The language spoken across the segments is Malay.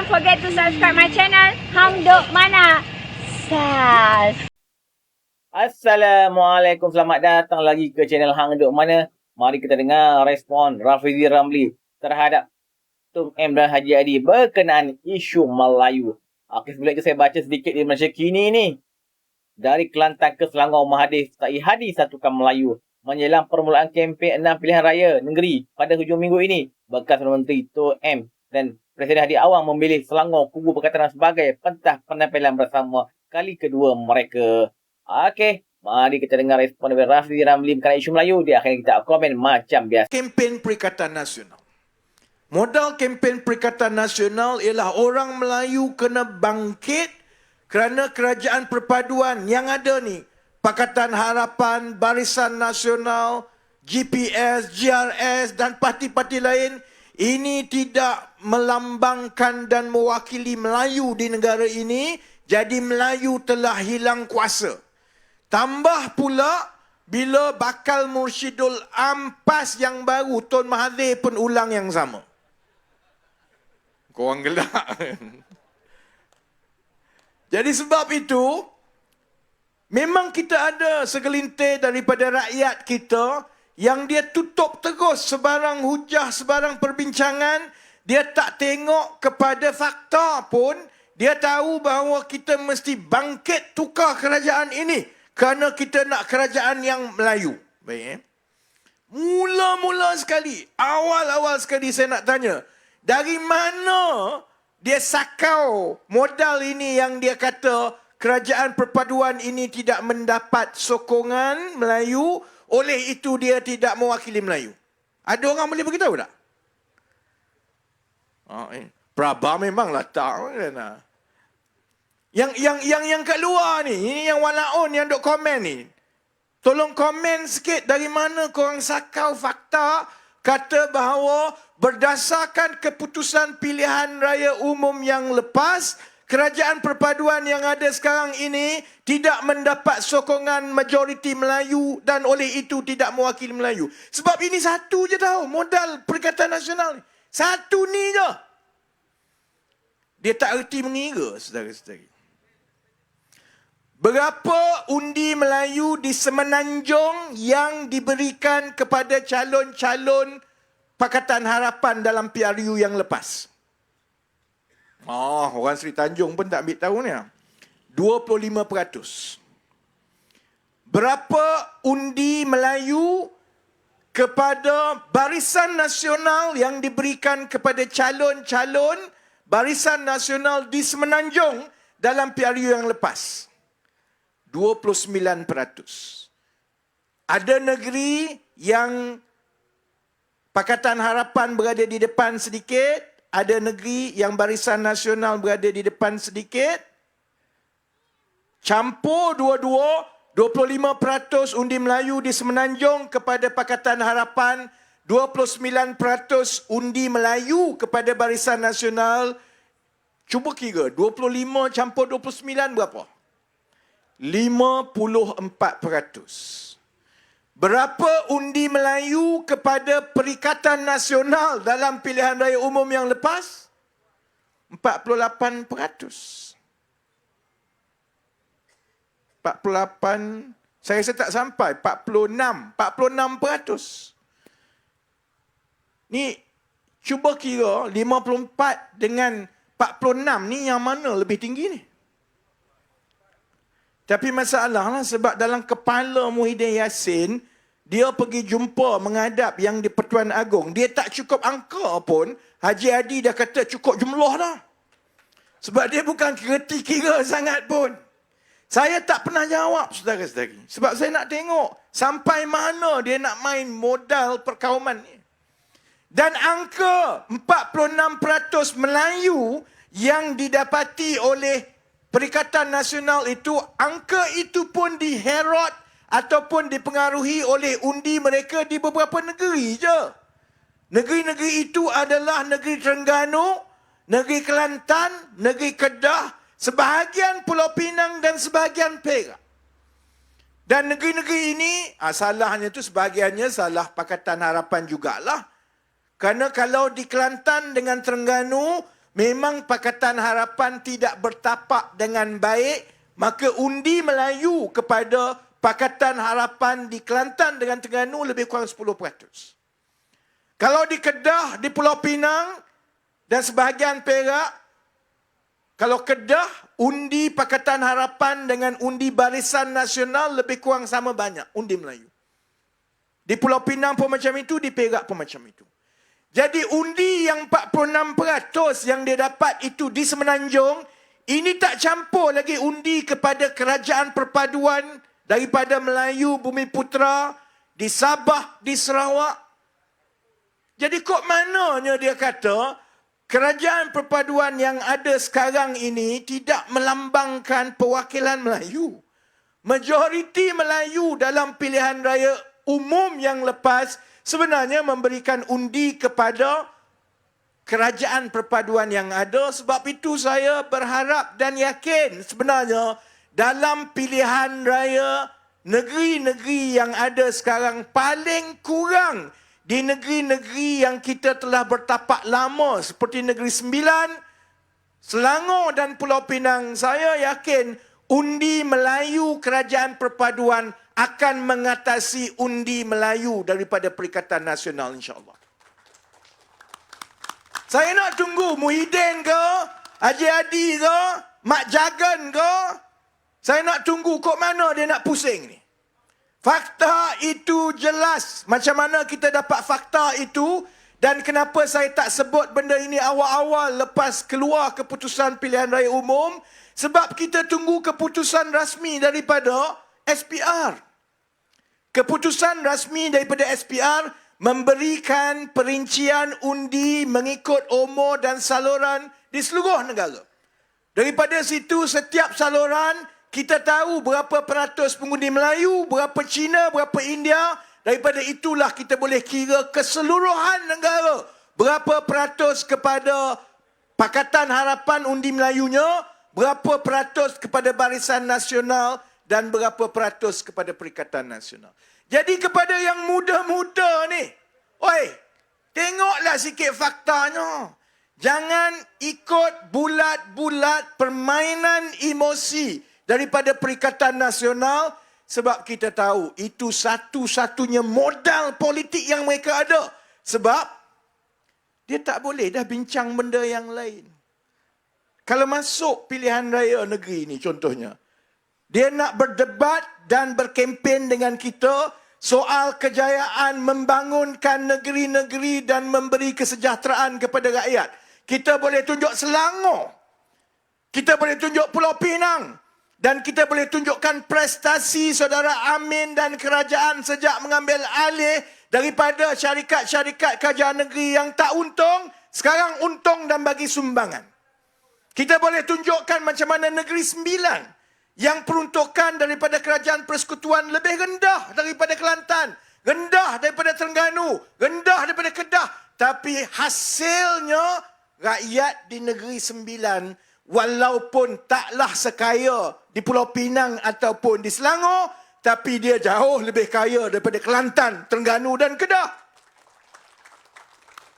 forget to subscribe my channel Hang Duk Mana. Sas. Assalamualaikum, selamat datang lagi ke channel Hang Duk Mana. Mari kita dengar respon Rafizi Ramli terhadap Tung M dan Haji Adi berkenaan isu Melayu. Okey, sebelum itu saya baca sedikit di Malaysia kini ni. Dari Kelantan ke Selangor, Mahathir sertai Hadi satukan Melayu. Menjelang permulaan kempen 6 pilihan raya negeri pada hujung minggu ini, bekas Menteri Tung M dan Presiden Hadi Awang memilih Selangor Kubu Perkhidmatan sebagai pentas penampilan bersama kali kedua mereka. Okey, mari kita dengar respon dari Rafizi Ramli berkenaan isu Melayu. Di akhirnya kita komen macam biasa. Kempen Perikatan Nasional. Modal kempen Perikatan Nasional ialah orang Melayu kena bangkit kerana kerajaan perpaduan yang ada ni, Pakatan Harapan, Barisan Nasional, GPS, GRS dan parti-parti lain, ini tidak melambangkan dan mewakili Melayu di negara ini. Jadi Melayu telah hilang kuasa. Tambah pula, bila bakal Mursyidul Am PAS yang baru, Tun Mahathir pun ulang yang sama. Korang gelak. Jadi sebab itu, memang kita ada segelintir daripada rakyat kita yang dia tutup terus sebarang hujah, sebarang perbincangan. Dia tak tengok kepada fakta pun. Dia tahu bahawa kita mesti bangkit tukar kerajaan ini kerana kita nak kerajaan yang Melayu. Baik, Mula-mula sekali, awal-awal sekali saya nak tanya, dari mana dia sakau modal ini yang dia kata kerajaan perpaduan ini tidak mendapat sokongan Melayu, oleh itu dia tidak mewakili Melayu? Ada orang boleh beritahu tak? Prabha memanglah tak. Yang kat luar ni, ini yang walaun yang duk komen ni. Tolong komen sikit dari mana korang sakau fakta kata bahawa berdasarkan keputusan pilihan raya umum yang lepas, kerajaan perpaduan yang ada sekarang ini tidak mendapat sokongan majoriti Melayu dan oleh itu tidak mewakili Melayu. Sebab ini satu je tahu modal Perikatan Nasional ni. Satu ni je. Dia tak erti mengira, saudara-saudari. Berapa undi Melayu di Semenanjung yang diberikan kepada calon-calon Pakatan Harapan dalam PRU yang lepas? Orang Seri Tanjung pun tak ambil tahu ni. 25%. Berapa undi Melayu kepada Barisan Nasional yang diberikan kepada calon-calon Barisan Nasional di Semenanjung dalam PRU yang lepas? 29%. Ada negeri yang Pakatan Harapan berada di depan sedikit, ada negeri yang Barisan Nasional berada di depan sedikit. Campur dua-dua, 25% undi Melayu di Semenanjung kepada Pakatan Harapan, 29% undi Melayu kepada Barisan Nasional. Cuba kira, 25 campur 29 berapa? 54%. Berapa undi Melayu kepada Perikatan Nasional dalam pilihan raya umum yang lepas? 48%. 48, saya rasa tak sampai, 46%. Ni, cuba kira 54 dengan 46 ni yang mana lebih tinggi ni? Tapi masalahlah sebab dalam kepala Muhyiddin Yassin, dia pergi jumpa menghadap yang di Pertuan Agong. Dia tak cukup angka pun, Haji Adi dah kata cukup jumlah dah. Sebab dia bukan kira sangat pun. Saya tak pernah jawab, saudara-saudari. Sebab saya nak tengok sampai mana dia nak main modal perkauman ni. Dan angka 46% Melayu yang didapati oleh Perikatan Nasional itu, angka itu pun diherot ataupun dipengaruhi oleh undi mereka di beberapa negeri je. Negeri-negeri itu adalah negeri Terengganu, negeri Kelantan, negeri Kedah, sebahagian Pulau Pinang dan sebahagian Perak. Dan negeri-negeri ini, salahnya tu sebahagiannya salah Pakatan Harapan jugalah. Kerana kalau di Kelantan dengan Terengganu, memang Pakatan Harapan tidak bertapak dengan baik, maka undi Melayu kepada Pakatan Harapan di Kelantan dengan Terengganu lebih kurang 10%. Kalau di Kedah, di Pulau Pinang dan sebahagian Perak, kalau Kedah, undi Pakatan Harapan dengan undi Barisan Nasional lebih kurang sama banyak undi Melayu. Di Pulau Pinang pun macam itu, di Perak pun macam itu. Jadi undi yang 46% yang dia dapat itu di Semenanjung, ini tak campur lagi undi kepada kerajaan perpaduan daripada Melayu Bumi Putera, di Sabah, di Sarawak. Jadi kok mananya dia kata, kerajaan perpaduan yang ada sekarang ini tidak melambangkan perwakilan Melayu. Majoriti Melayu dalam pilihan raya umum yang lepas sebenarnya memberikan undi kepada kerajaan perpaduan yang ada. Sebab itu saya berharap dan yakin sebenarnya dalam pilihan raya negeri-negeri yang ada sekarang, paling kurang di negeri-negeri yang kita telah bertapak lama seperti Negeri Sembilan, Selangor dan Pulau Pinang, saya yakin undi Melayu kerajaan perpaduan akan mengatasi undi Melayu daripada Perikatan Nasional, insya-Allah. Saya nak tunggu Muhyiddin ke, Haji Adi ke, Mak Jagan ke. Saya nak tunggu kok mana dia nak pusing ni. Fakta itu jelas. Macam mana kita dapat fakta itu dan kenapa saya tak sebut benda ini awal-awal lepas keluar keputusan pilihan raya umum? Sebab kita tunggu keputusan rasmi daripada SPR. Keputusan rasmi daripada SPR memberikan perincian undi mengikut umur dan saluran di seluruh negara. Daripada situ setiap saluran kita tahu berapa peratus pengundi Melayu, berapa Cina, berapa India. Daripada itulah kita boleh kira keseluruhan negara. Berapa peratus kepada Pakatan Harapan undi Melayunya, berapa peratus kepada Barisan Nasional dan berapa peratus kepada Perikatan Nasional. Jadi kepada yang muda-muda ni, oi, tengoklah sikit faktanya. Jangan ikut bulat-bulat permainan emosi daripada Perikatan Nasional, sebab kita tahu itu satu-satunya modal politik yang mereka ada. Sebab dia tak boleh dah bincang benda yang lain. Kalau masuk pilihan raya negeri ni contohnya, dia nak berdebat dan berkempen dengan kita soal kejayaan membangunkan negeri-negeri dan memberi kesejahteraan kepada rakyat. Kita boleh tunjuk Selangor. Kita boleh tunjuk Pulau Pinang. Dan kita boleh tunjukkan prestasi saudara Amin dan kerajaan sejak mengambil alih daripada syarikat-syarikat kerajaan negeri yang tak untung, sekarang untung dan bagi sumbangan. Kita boleh tunjukkan macam mana Negeri Sembilan yang peruntukan daripada kerajaan persekutuan lebih rendah daripada Kelantan, rendah daripada Terengganu, rendah daripada Kedah. Tapi hasilnya rakyat di Negeri Sembilan, walaupun taklah sekaya di Pulau Pinang ataupun di Selangor, tapi dia jauh lebih kaya daripada Kelantan, Terengganu dan Kedah.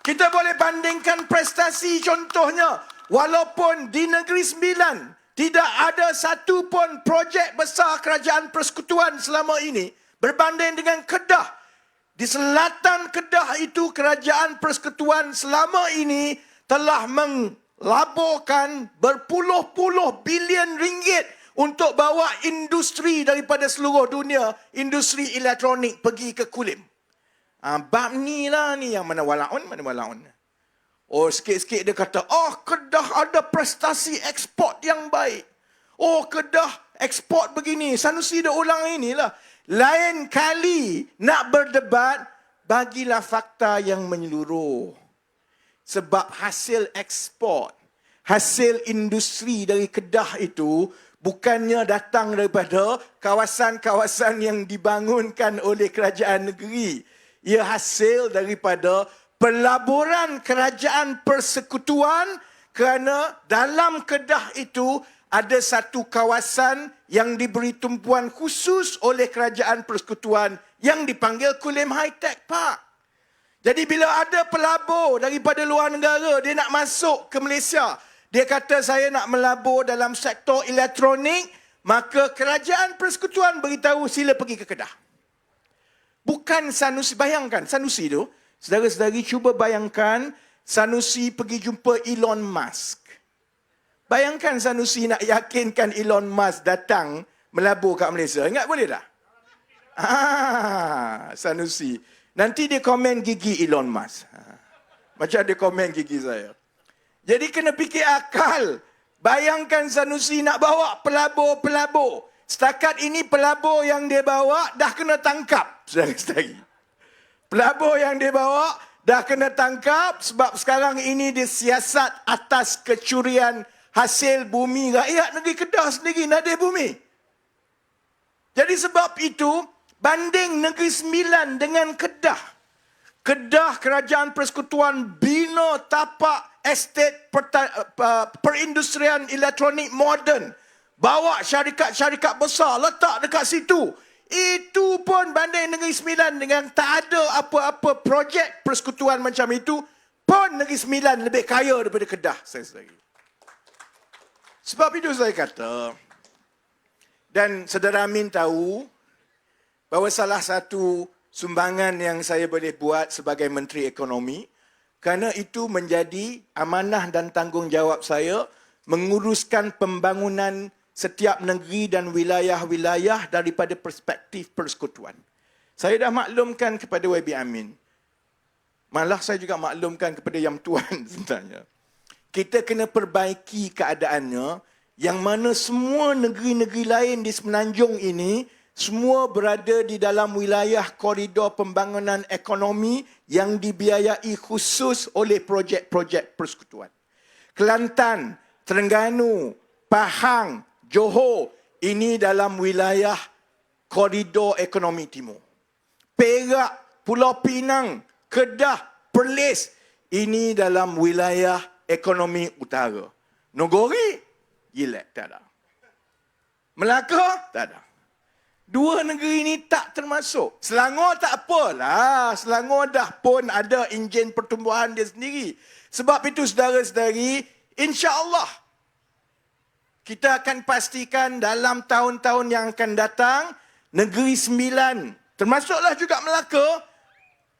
Kita boleh bandingkan prestasi contohnya, walaupun di Negeri Sembilan tidak ada satu pun projek besar kerajaan persekutuan selama ini berbanding dengan Kedah. Di selatan Kedah itu kerajaan persekutuan selama ini telah melaburkan berpuluh-puluh bilion ringgit untuk bawa industri daripada seluruh dunia, industri elektronik pergi ke Kulim. Bab ni lah ni yang mana walaun. Oh, sikit-sikit dia kata, oh Kedah ada prestasi ekspor yang baik. Oh Kedah ekspor begini. Sanusi dia ulang inilah. Lain kali nak berdebat, bagilah fakta yang menyeluruh. Sebab hasil ekspor, hasil industri dari Kedah itu bukannya datang daripada kawasan-kawasan yang dibangunkan oleh kerajaan negeri. Ia hasil daripada pelaburan kerajaan persekutuan, kerana dalam Kedah itu ada satu kawasan yang diberi tumpuan khusus oleh kerajaan persekutuan yang dipanggil Kulim High Tech Park. Jadi bila ada pelabur daripada luar negara, dia nak masuk ke Malaysia, dia kata saya nak melabur dalam sektor elektronik, maka kerajaan persekutuan beritahu sila pergi ke Kedah. Bukan Sanusi, bayangkan Sanusi tu, saudara-saudari cuba bayangkan Sanusi pergi jumpa Elon Musk. Bayangkan Sanusi nak yakinkan Elon Musk datang melabur kat Malaysia. Ingat boleh tak? Sanusi. Nanti dia komen gigi Elon Musk. Macam dia komen gigi saya. Jadi kena fikir akal. Bayangkan Sanusi nak bawa pelabur-pelabur. Setakat ini pelabur yang dia bawa dah kena tangkap. Saudara-saudari. Pelabur yang dia bawa dah kena tangkap sebab sekarang ini dia siasat atas kecurian hasil bumi rakyat negeri Kedah sendiri, Nadir Bumi. Jadi sebab itu, banding Negeri Sembilan dengan Kedah. Kedah kerajaan persekutuan bina tapak estet perindustrian elektronik moden. Bawa syarikat-syarikat besar letak dekat situ. Itu pun banding Negeri Sembilan dengan tak ada apa-apa projek persekutuan macam itu, pun Negeri Sembilan lebih kaya daripada Kedah, saudara-saudari. Sebab itu saya kata, dan saudara Amin tahu, bahawa salah satu sumbangan yang saya boleh buat sebagai Menteri Ekonomi, kerana itu menjadi amanah dan tanggungjawab saya menguruskan pembangunan setiap negeri dan wilayah-wilayah daripada perspektif persekutuan. Saya dah maklumkan kepada YB Amin. Malah saya juga maklumkan kepada Yang Tuan sebenarnya. Kita kena perbaiki keadaannya yang mana semua negeri-negeri lain di Semenanjung ini semua berada di dalam wilayah koridor pembangunan ekonomi yang dibiayai khusus oleh projek-projek persekutuan. Kelantan, Terengganu, Pahang, Johor, ini dalam wilayah koridor ekonomi timur. Perak, Pulau Pinang, Kedah, Perlis, ini dalam wilayah ekonomi utara. Nogori, Yilek, tak ada. Melaka, tak ada. Dua negeri ini tak termasuk. Selangor tak apalah. Selangor dah pun ada enjin pertumbuhan dia sendiri. Sebab itu saudara-saudari, insya-Allah kita akan pastikan dalam tahun-tahun yang akan datang, Negeri Sembilan, termasuklah juga Melaka,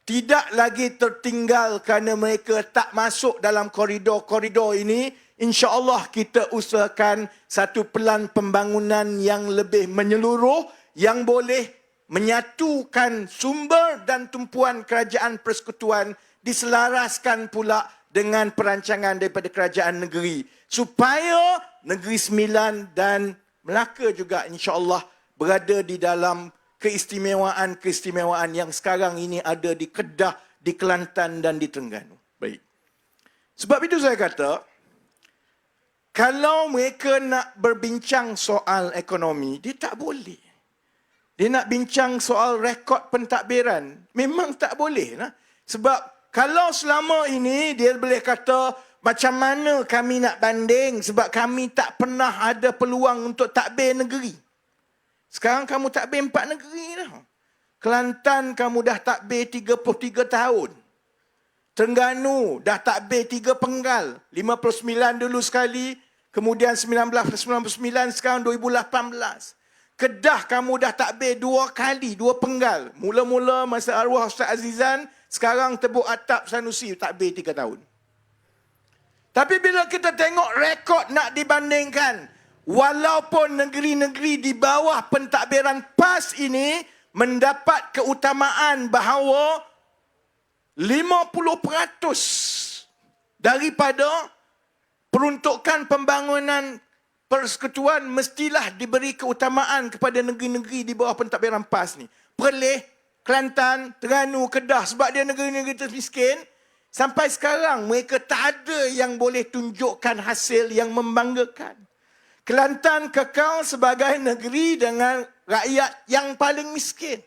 tidak lagi tertinggal kerana mereka tak masuk dalam koridor-koridor ini. InsyaAllah kita usahakan satu pelan pembangunan yang lebih menyeluruh, yang boleh menyatukan sumber dan tumpuan kerajaan persekutuan, diselaraskan pula dengan perancangan daripada kerajaan negeri. Supaya Negeri Sembilan dan Melaka juga insyaAllah berada di dalam keistimewaan-keistimewaan yang sekarang ini ada di Kedah, di Kelantan dan di Terengganu. Baik. Sebab itu saya kata, kalau mereka nak berbincang soal ekonomi, dia tak boleh. Dia nak bincang soal rekod pentadbiran, memang tak boleh. Sebab kalau selama ini dia boleh kata, macam mana kami nak banding sebab kami tak pernah ada peluang untuk tadbir negeri. Sekarang kamu takbir 4 negeri dah. Kelantan kamu dah takbir 33 tahun. Terengganu dah takbir 3 penggal. 59 dulu sekali. Kemudian 1999, sekarang 2018. Kedah kamu dah takbir 2 kali, 2 penggal. Mula-mula masa arwah Ustaz Azizan, sekarang Tebuk Atap Sanusi takbir 3 tahun. Tapi bila kita tengok rekod nak dibandingkan, walaupun negeri-negeri di bawah pentadbiran PAS ini mendapat keutamaan bahawa 50% daripada peruntukan pembangunan persekutuan mestilah diberi keutamaan kepada negeri-negeri di bawah pentadbiran PAS ni. Perlis, Kelantan, Terengganu, Kedah, sebab dia negeri-negeri termiskin, sampai sekarang mereka tak ada yang boleh tunjukkan hasil yang membanggakan. Kelantan kekal sebagai negeri dengan rakyat yang paling miskin.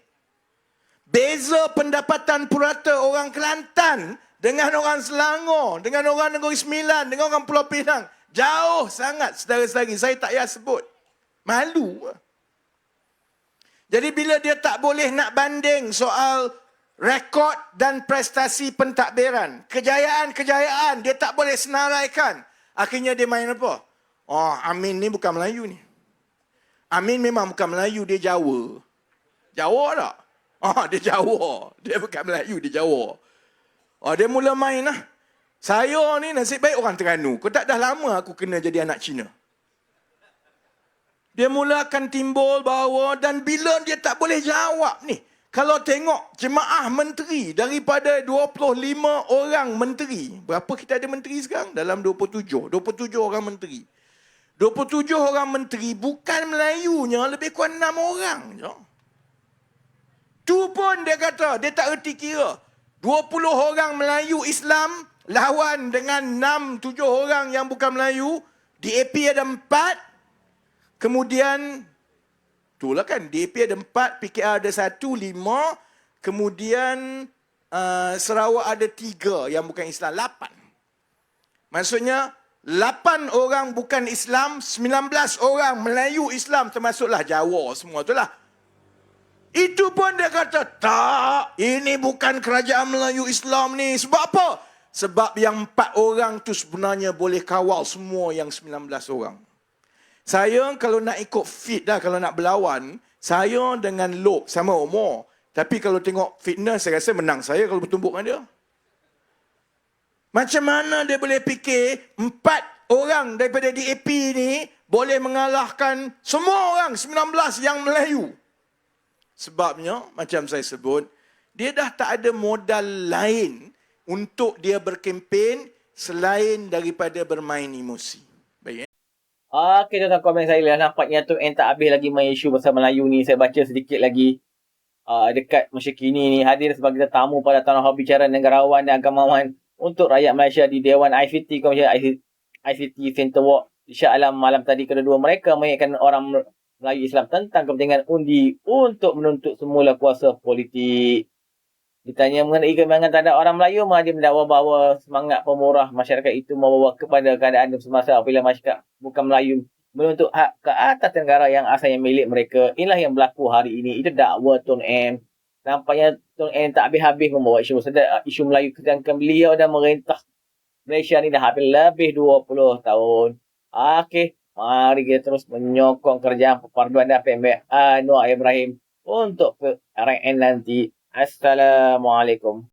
Beza pendapatan purata orang Kelantan dengan orang Selangor, dengan orang Negeri Sembilan, dengan orang Pulau Pinang, jauh sangat, saudara-saudari. Saya tak payah sebut. Malu. Jadi bila dia tak boleh nak banding soal rekod dan prestasi pentadbiran. Kejayaan-kejayaan dia tak boleh senaraikan. Akhirnya dia main apa? Oh, Amin ni bukan Melayu ni. Amin memang bukan Melayu, dia Jawa. Jawa tak? Oh, dia Jawa. Dia bukan Melayu, dia Jawa. Oh, dia mula main lah. Saya ni nasib baik orang Terengganu. Kau tak dah lama aku kena jadi anak Cina. Dia mula akan timbul bahawa dan bila dia tak boleh jawab ni. Kalau tengok jemaah menteri daripada 25 orang menteri. Berapa kita ada menteri sekarang? Dalam 27. 27 orang menteri. 27 orang menteri bukan Melayunya lebih kurang 6 orang je. Tu pun dia kata, dia tak erti kira. 20 orang Melayu Islam lawan dengan 6-7 orang yang bukan Melayu. Di AP ada 4. Kemudian, itulah kan, di AP ada 4, PKR ada 1, 5. Kemudian, Sarawak ada 3 yang bukan Islam, 8. Maksudnya, 8 orang bukan Islam, 19 orang Melayu Islam, termasuklah Jawa semua tu lah. Itu pun dia kata, tak, ini bukan kerajaan Melayu Islam ni. Sebab apa? Sebab yang 4 orang tu sebenarnya boleh kawal semua yang 19 orang. Saya kalau nak ikut fit dah, kalau nak berlawan, saya dengan Lok sama umur. Tapi kalau tengok fitness, saya rasa menang saya kalau bertumbuk dengan dia. Macam mana dia boleh fikir 4 orang daripada DAP ni boleh mengalahkan semua orang 19 yang Melayu? Sebabnya, macam saya sebut, dia dah tak ada modal lain untuk dia berkempen selain daripada bermain emosi. Baik. Okey, tuan-tuan, komen saya lah. Nampaknya tu tak habis lagi main isu pasal Melayu ni. Saya baca sedikit lagi. Dekat Malaysia kini ni hadir sebagai tetamu pada tanah bicara negarawan dan agamawan untuk rakyat Malaysia di Dewan ICT Komisi ICT Center Walk di Shah Alam malam tadi. Kedua-dua mereka mengingatkan orang Melayu Islam tentang kepentingan undi untuk menuntut semula kuasa politik. Ditanya mengenai kebimbangan terhadap orang Melayu, Mahathir mendakwa bahawa semangat pemurah masyarakat itu membawa kepada keadaan semasa apabila masyarakat bukan Melayu menuntut hak ke atas negara yang asalnya milik mereka. Inilah yang berlaku hari ini. Itu dakwa Tun M. Nampaknya Tun M tak habis-habis membawa isu isu Melayu, sedangkan beliau dah merintah Malaysia ni dah hampir lebih 20 tahun. Okey, mari kita terus menyokong kerajaan perpaduan dan PMB Anwar Ibrahim untuk RN nanti. Assalamualaikum.